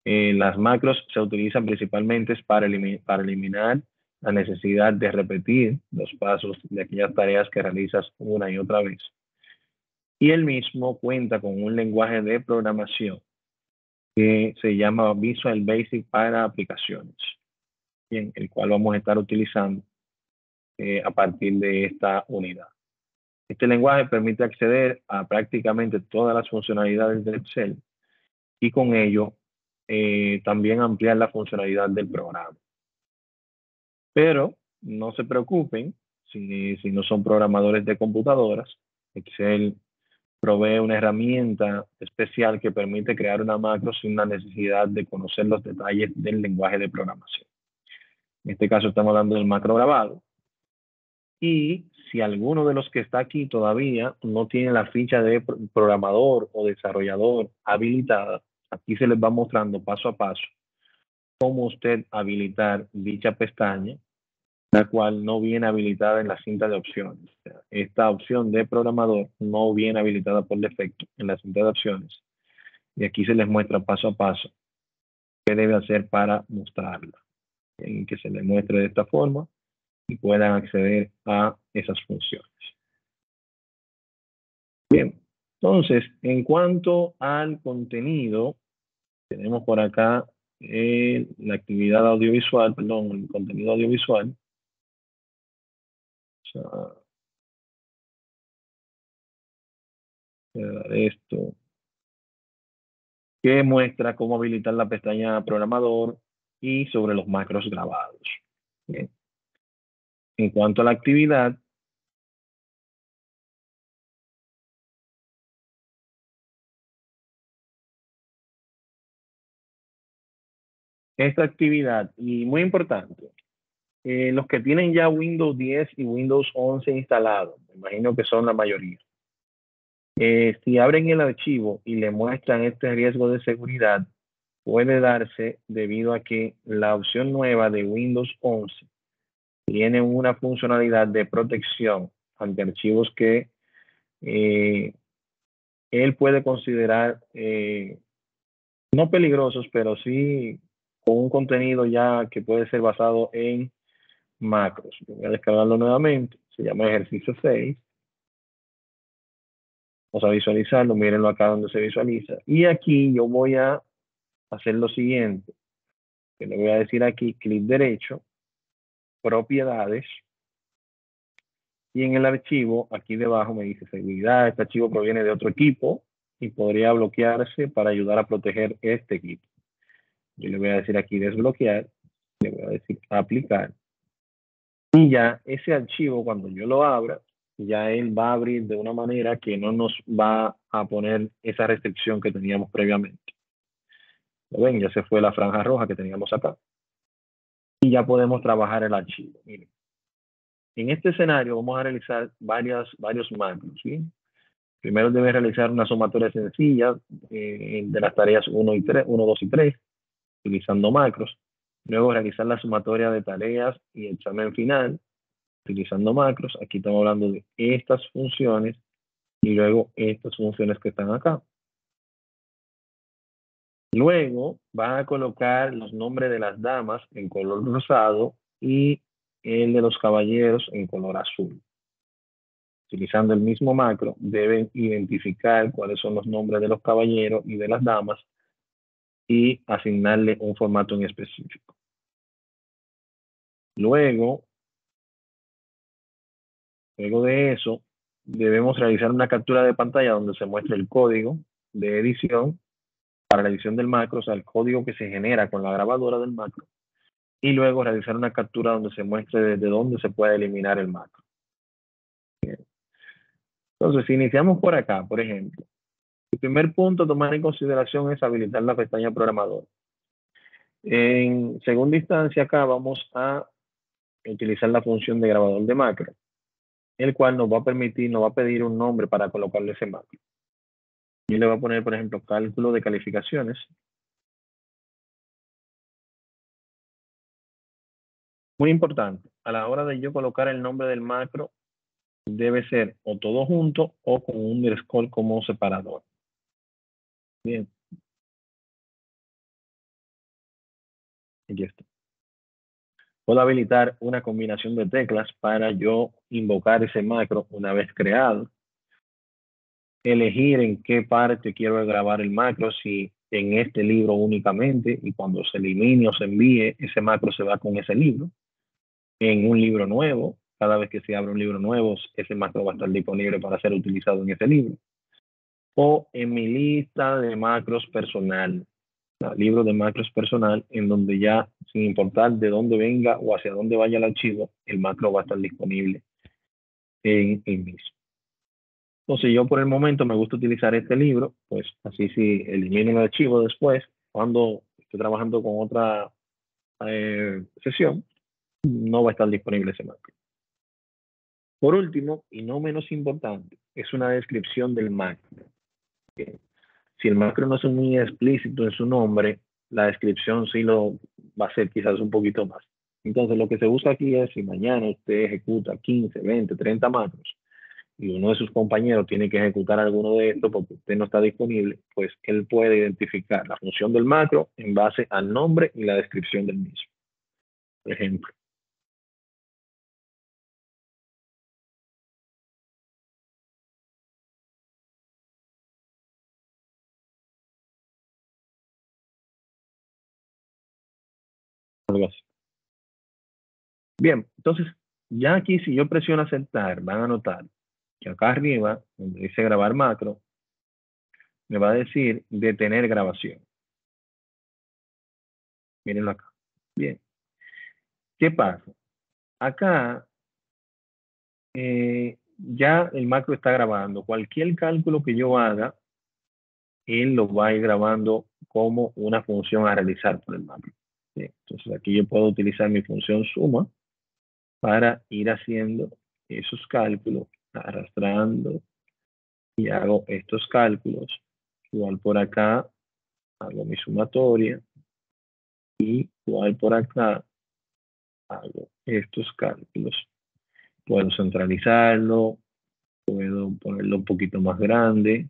Las macros se utilizan principalmente para eliminar la necesidad de repetir los pasos de aquellas tareas que realizas una y otra vez. Y el mismo cuenta con un lenguaje de programación que se llama Visual Basic para aplicaciones, bien, el cual vamos a estar utilizando a partir de esta unidad. Este lenguaje permite acceder a prácticamente todas las funcionalidades de Excel y con ello también ampliar la funcionalidad del programa. Pero no se preocupen si no son programadores de computadoras. Excel provee una herramienta especial que permite crear una macro sin la necesidad de conocer los detalles del lenguaje de programación. En este caso estamos hablando del macro grabado. Y si alguno de los que está aquí todavía no tiene la ficha de programador o desarrollador habilitada, aquí se les va mostrando paso a paso cómo usted habilitar dicha pestaña, la cual no viene habilitada en la cinta de opciones. Esta opción de programador no viene habilitada por defecto en la cinta de opciones. Y aquí se les muestra paso a paso qué debe hacer para mostrarla. En que se le muestre de esta forma y puedan acceder a esas funciones. Bien, entonces, en cuanto al contenido, tenemos por acá la actividad audiovisual, perdón, el contenido audiovisual. O sea, voy a dar esto, que muestra cómo habilitar la pestaña programador y sobre los macros grabados. Bien. En cuanto a la actividad, esta actividad, y muy importante, los que tienen ya Windows 10 y Windows 11 instalado, me imagino que son la mayoría. Si abren el archivo y le muestran este riesgo de seguridad, puede darse debido a que la opción nueva de Windows 11 tiene una funcionalidad de protección ante archivos que él puede considerar no peligrosos, pero sí con un contenido ya que puede ser basado en macros. Voy a descargarlo nuevamente. Se llama ejercicio 6. Vamos a visualizarlo. Mírenlo acá donde se visualiza. Y aquí yo voy a hacer lo siguiente. Que le voy a decir aquí, clic derecho, propiedades. Y en el archivo, aquí debajo me dice seguridad. Este archivo proviene de otro equipo y podría bloquearse para ayudar a proteger este equipo. Yo le voy a decir aquí desbloquear. Le voy a decir aplicar. Y ya ese archivo, cuando yo lo abra, ya él va a abrir de una manera que no nos va a poner esa restricción que teníamos previamente. ¿Lo ven? Ya se fue la franja roja que teníamos acá. Y ya podemos trabajar el archivo. Miren. En este escenario vamos a realizar varios macros. ¿Sí? Primero debe realizar una sumatoria sencilla de las tareas 1, 2 y 3, utilizando macros. Luego realizar la sumatoria de tareas y examen final, utilizando macros. Aquí estamos hablando de estas funciones y luego estas funciones que están acá. Luego va a colocar los nombres de las damas en color rosado y el de los caballeros en color azul. Utilizando el mismo macro, deben identificar cuáles son los nombres de los caballeros y de las damas y asignarle un formato en específico. Luego de eso, debemos realizar una captura de pantalla donde se muestre el código de edición para la edición del macro, o sea, el código que se genera con la grabadora del macro, y luego realizar una captura donde se muestre desde dónde se puede eliminar el macro. Bien. Entonces, si iniciamos por acá, por ejemplo, el primer punto a tomar en consideración es habilitar la pestaña programador. En segunda instancia, acá vamos a utilizar la función de grabador de macro, el cual nos va a pedir un nombre para colocarle ese macro. Yo le voy a poner, por ejemplo, cálculo de calificaciones. Muy importante, a la hora de yo colocar el nombre del macro, debe ser o todo junto o con un underscore como separador. Bien. Aquí está. Puedo habilitar una combinación de teclas para yo invocar ese macro una vez creado. Elegir en qué parte quiero grabar el macro, si en este libro únicamente, y cuando se elimine o se envíe, ese macro se va con ese libro. En un libro nuevo, cada vez que se abre un libro nuevo, ese macro va a estar disponible para ser utilizado en ese libro. O en mi lista de macros personal, libro de macros personal, en donde ya, sin importar de dónde venga o hacia dónde vaya el archivo, el macro va a estar disponible en el mismo. Entonces yo por el momento me gusta utilizar este libro, pues así si elimino el archivo después, cuando estoy trabajando con otra sesión, no va a estar disponible ese macro. Por último, y no menos importante, es una descripción del macro. Si el macro no es muy explícito en su nombre, la descripción sí lo va a ser quizás un poquito más. Entonces lo que se busca aquí es si mañana usted ejecuta 15, 20, 30 macros y uno de sus compañeros tiene que ejecutar alguno de estos porque usted no está disponible, pues él puede identificar la función del macro en base al nombre y la descripción del mismo. Por ejemplo, Algo así. Bien, entonces, ya aquí si yo presiono aceptar, van a notar que acá arriba, donde dice grabar macro, me va a decir detener grabación. Mírenlo acá. Bien. ¿Qué pasa? Acá ya el macro está grabando. Cualquier cálculo que yo haga, él lo va a ir grabando como una función a realizar por el macro. Bien, entonces aquí yo puedo utilizar mi función suma para ir haciendo esos cálculos, arrastrando y hago estos cálculos. Igual por acá hago mi sumatoria y igual por acá hago estos cálculos. Puedo centralizarlo, puedo ponerlo un poquito más grande,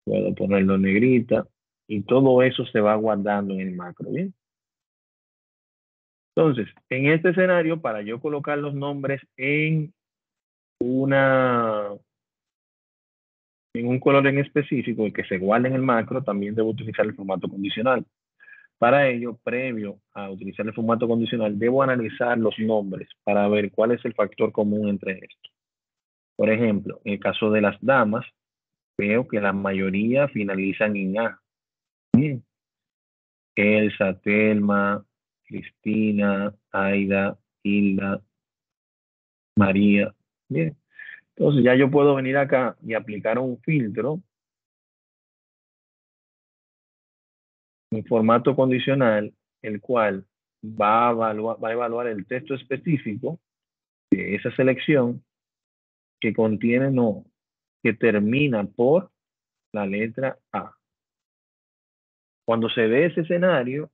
puedo ponerlo en negrita y todo eso se va guardando en el macro, ¿bien? Entonces, en este escenario, para yo colocar los nombres en un color en específico y que se guarde en el macro, también debo utilizar el formato condicional. Para ello, previo a utilizar el formato condicional, debo analizar los nombres para ver cuál es el factor común entre estos. Por ejemplo, en el caso de las damas, veo que la mayoría finalizan en A. Bien. Elsa, Telma, Cristina, Aida, Hilda, María. Bien. Entonces ya yo puedo venir acá y aplicar un filtro en formato condicional, el cual va a evaluar el texto específico de esa selección que contiene no, que termina por la letra A. Cuando se ve ese escenario,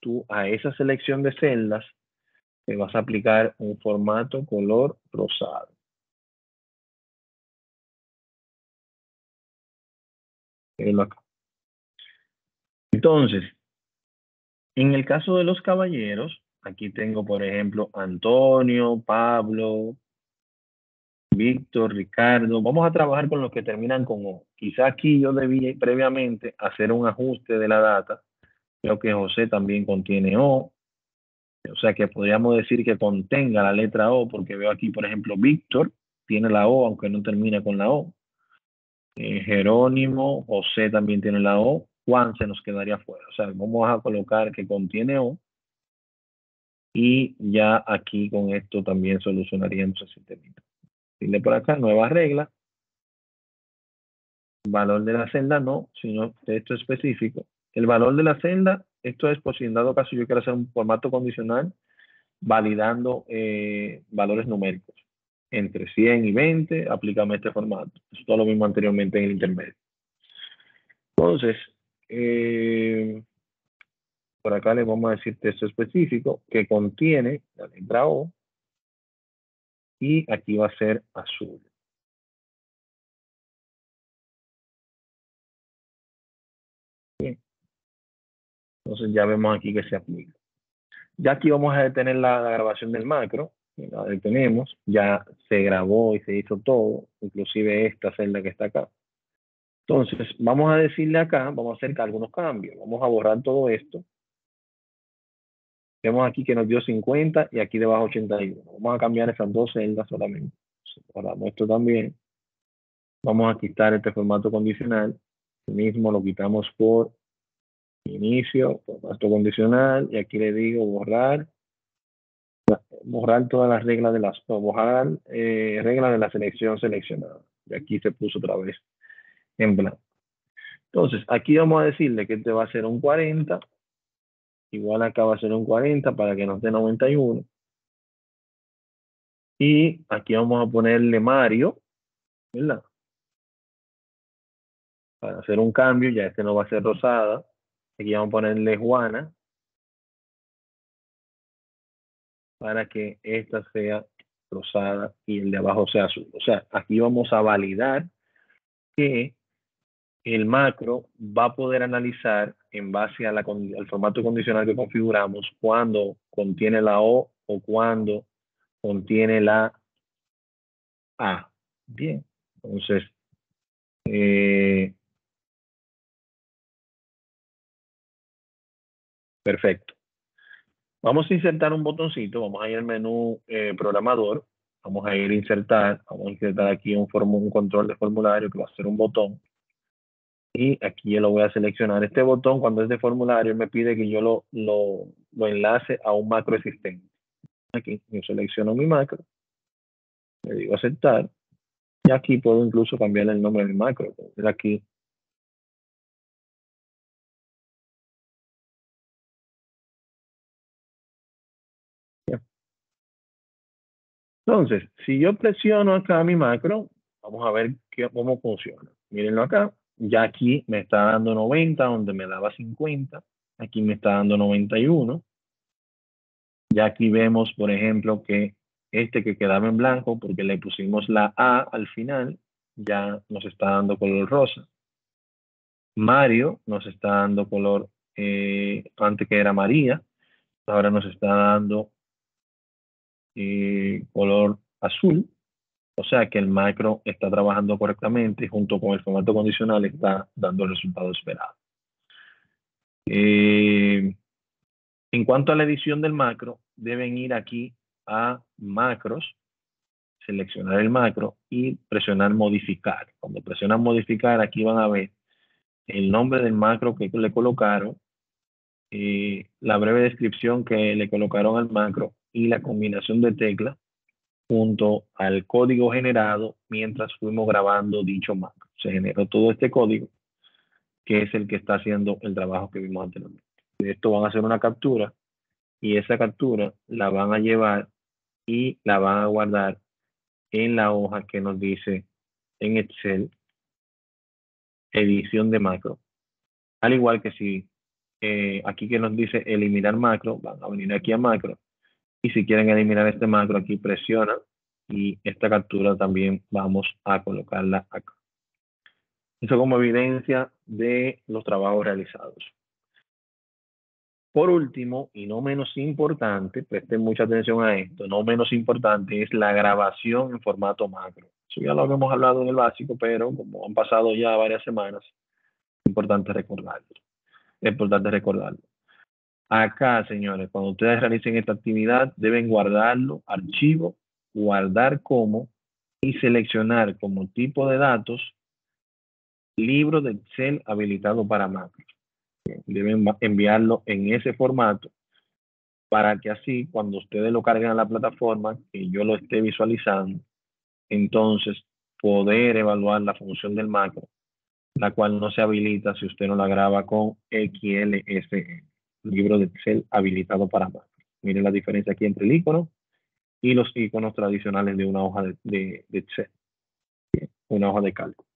tú a esa selección de celdas te vas a aplicar un formato color rosado. Mírenlo acá. Entonces, en el caso de los caballeros, aquí tengo, por ejemplo, Antonio, Pablo, Víctor, Ricardo. Vamos a trabajar con los que terminan con O. Quizá aquí yo debí previamente hacer un ajuste de la data. Creo que José también contiene O. O sea que podríamos decir que contenga la letra O, porque veo aquí, por ejemplo, Víctor tiene la O, aunque no termina con la O. Jerónimo, José también tiene la O. Juan se nos quedaría fuera. O sea, vamos a colocar que contiene O. Y ya aquí con esto también solucionaríamos ese tema. Dile por acá, nueva regla. Valor de la celda no, sino texto específico. El valor de la celda, esto es por si en dado caso yo quiero hacer un formato condicional validando valores numéricos. Entre 100 y 20, aplícame este formato. Eso es todo lo mismo anteriormente en el intermedio. Entonces, por acá le vamos a decir texto específico que contiene la letra O y aquí va a ser azul. Bien. Entonces ya vemos aquí que se aplica. Ya aquí vamos a detener la grabación del macro. La detenemos. Ya se grabó y se hizo todo, inclusive esta celda que está acá. Entonces, vamos a decirle acá, vamos a hacer algunos cambios. Vamos a borrar todo esto. Vemos aquí que nos dio 50 y aquí debajo 81. Vamos a cambiar esas dos celdas solamente. Borramos esto también. Vamos a quitar este formato condicional. El mismo lo quitamos por inicio, formato condicional. Y aquí le digo borrar todas las reglas de reglas de la selección seleccionada. Y aquí se puso otra vez en blanco. Entonces, aquí vamos a decirle que este va a ser un 40. Igual acá va a ser un 40 para que nos dé 91. Y aquí vamos a ponerle Mario, ¿verdad? Para hacer un cambio, ya este no va a ser rosada. Aquí vamos a ponerle Juana. Para que esta sea rosada y el de abajo sea azul. O sea, aquí vamos a validar que el macro va a poder analizar en base al formato condicional que configuramos cuando contiene la O o cuando contiene la A. Bien, entonces Perfecto. Vamos a insertar un botoncito, vamos a ir al menú programador, vamos a ir a insertar, vamos a insertar aquí un control de formulario que va a ser un botón. Y aquí yo lo voy a seleccionar. Este botón, cuando es de formulario, me pide que yo lo enlace a un macro existente. Aquí yo selecciono mi macro, le digo aceptar, y aquí puedo incluso cambiar el nombre del macro. Aquí entonces, si yo presiono acá mi macro, vamos a ver cómo funciona. Mírenlo acá. Ya aquí me está dando 90, donde me daba 50. Aquí me está dando 91. Ya aquí vemos, por ejemplo, que este que quedaba en blanco, porque le pusimos la A al final, ya nos está dando color rosa. Mario nos está dando color, antes que era María, ahora nos está dando color azul. O sea que el macro está trabajando correctamente y junto con el formato condicional está dando el resultado esperado. En cuanto a la edición del macro, deben ir aquí a macros, seleccionar el macro y presionar modificar. Cuando presionan modificar, aquí van a ver el nombre del macro que le colocaron, la breve descripción que le colocaron al macro y la combinación de teclas junto al código generado mientras fuimos grabando dicho macro. Se generó todo este código, que es el que está haciendo el trabajo que vimos anteriormente. De esto van a hacer una captura y esa captura la van a llevar y la van a guardar en la hoja que nos dice en Excel edición de macro. Al igual que si aquí que nos dice eliminar macro, van a venir aquí a macro y si quieren eliminar este macro aquí presionan y esta captura también vamos a colocarla acá. Eso como evidencia de los trabajos realizados. Por último, y no menos importante, presten mucha atención a esto, no menos importante es la grabación en formato macro. Eso ya lo habíamos hablado en el básico, pero como han pasado ya varias semanas, es importante recordarlo. Es importante recordarlo. Acá, señores, cuando ustedes realicen esta actividad, deben guardarlo, archivo, guardar como, y seleccionar como tipo de datos, libro de Excel habilitado para macros. Deben enviarlo en ese formato para que así, cuando ustedes lo carguen a la plataforma, que yo lo esté visualizando, entonces poder evaluar la función del macro, la cual no se habilita si usted no la graba con XLSE, libro de Excel habilitado para macros. Miren la diferencia aquí entre el icono y los iconos tradicionales de una hoja de Excel, una hoja de cálculo.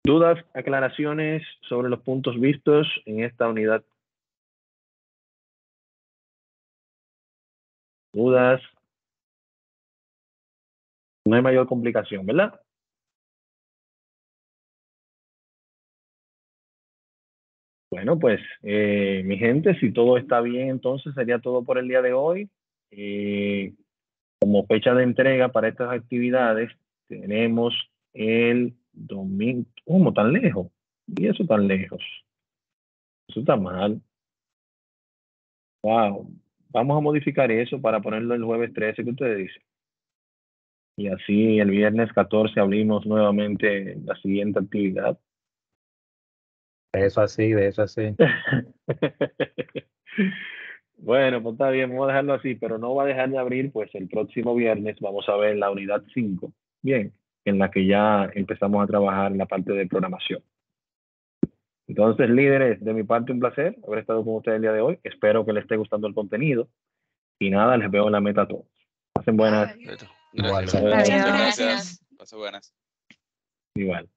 ¿Dudas, aclaraciones sobre los puntos vistos en esta unidad? ¿Dudas? No hay mayor complicación, ¿verdad? Bueno, pues, mi gente, si todo está bien, entonces sería todo por el día de hoy. Como fecha de entrega para estas actividades, tenemos el domingo. ¿Cómo tan lejos? ¿Y eso tan lejos? Eso está mal. Wow. Vamos a modificar eso para ponerlo el jueves 13, ¿qué ustedes dicen? Y así el viernes 14 abrimos nuevamente la siguiente actividad. De eso así. Bueno, pues está bien, vamos a dejarlo así, pero no va a dejar de abrir, pues el próximo viernes vamos a ver la unidad 5, bien, en la que ya empezamos a trabajar en la parte de programación. Entonces, líderes, de mi parte un placer haber estado con ustedes el día de hoy. Espero que les esté gustando el contenido. Y nada, les veo en la meta a todos. Pasen buenas. Gracias. Igual. Muchas Adiós. gracias. Paso buenas. Igual.